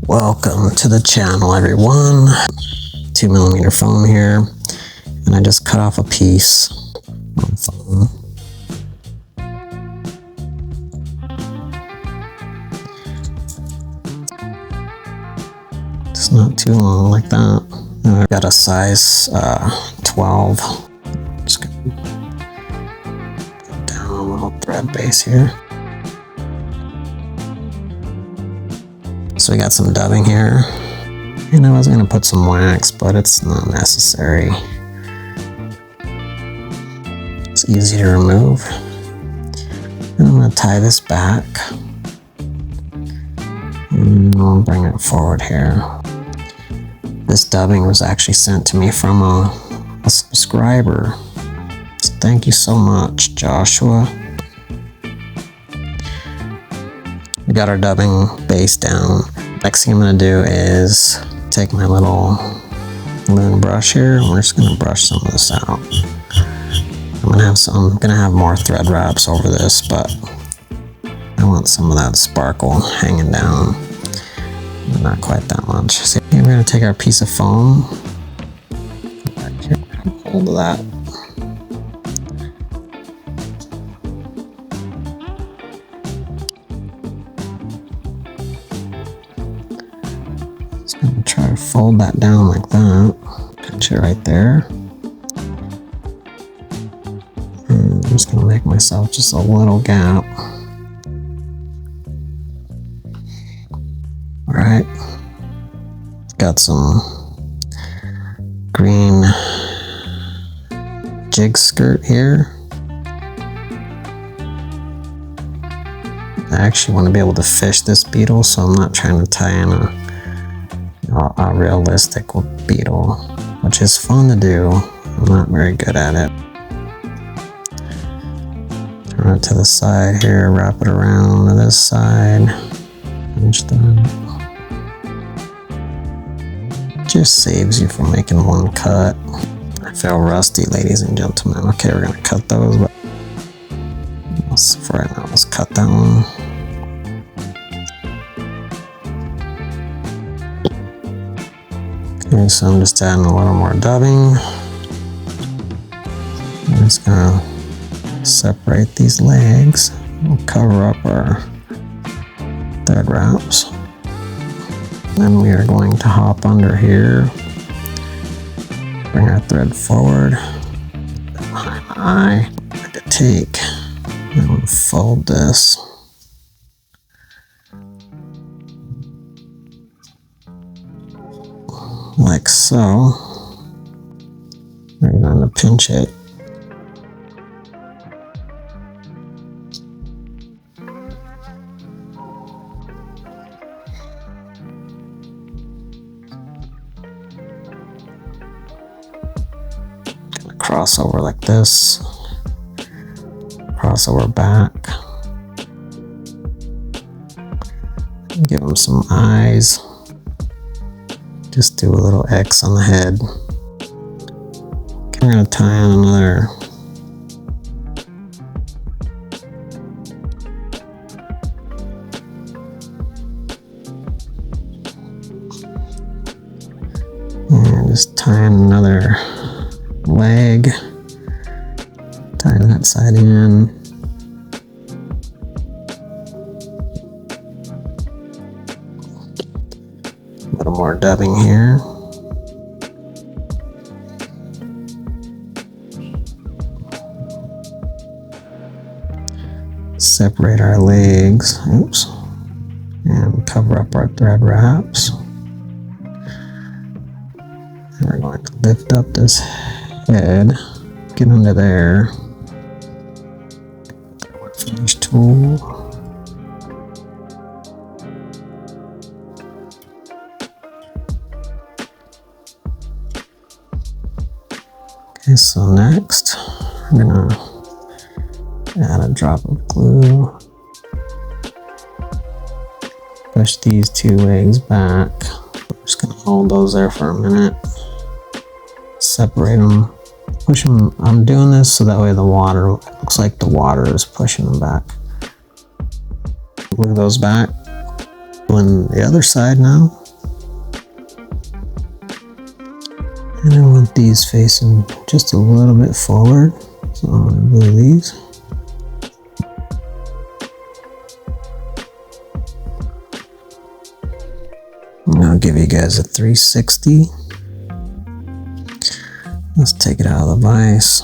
Welcome to the channel, everyone. 2mm foam here, and I just cut off a piece on foam. It's not too long like that. I got a size 12. Just gonna put down a little thread base here. So we got some dubbing here, and I was gonna put some wax, but it's not necessary. It's easy to remove. And I'm gonna tie this back, and I'll bring it forward here. This dubbing was actually sent to me from a subscriber. So thank you so much, Joshua. We got our dubbing base down. Next thing I'm gonna do is take my little moon brush here, and we're just gonna brush some of this out. I'm gonna have more thread wraps over this, but I want some of that sparkle hanging down. Not quite that much. So we're gonna take our piece of foam. Back here, grab hold of that. Just gonna try to fold that down like that. Pinch it right there. And I'm just gonna make myself just a little gap. Alright. Got some green jig skirt here. I actually want to be able to fish this beetle, so I'm not trying to tie in a realistic beetle, which is fun to do. I'm not very good at it. Turn it to the side here, wrap it around to this side. Pinch that. Just saves you from making one cut. I feel rusty, ladies and gentlemen. Okay, we're gonna cut those, but for right now, let's cut that one. Okay, so I'm just adding a little more dubbing. I'm just gonna separate these legs. We'll cover up our thread wraps. Then we are going to hop under here, bring our thread forward, behind the eye, and to take, and we'll fold this. Like so. We're going to pinch it. Cross over like this, cross over back, give them some eyes, just do a little X on the head. Okay, we're going to tie on another and just tie on another leg, tie that side in. A little more dubbing here. Separate our legs, oops, and cover up our thread wraps. And we're going to lift up this head, get under there, finish tool, okay, so next I'm gonna add a drop of glue, push these two legs back. I'm just gonna hold those there for a minute, separate them, push them. I'm doing this so that way the water looks like the water is pushing them back. Glue those back. Doing the other side now. And I want these facing just a little bit forward. So I'm going to glue these. And I'll give you guys a 360. Let's take it out of the vise.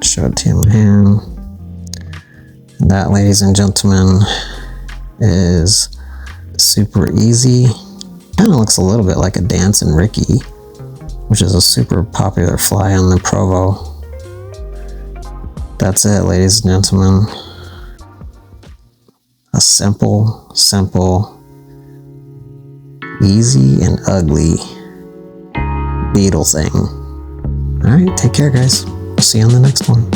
Show it to you in my hand. And that, ladies and gentlemen, is super easy. Kind of looks a little bit like a Dancing Ricky, which is a super popular fly on the Provo. That's it, ladies and gentlemen. A simple, easy and ugly beetle thing. Alright, take care guys. I'll see you on the next one.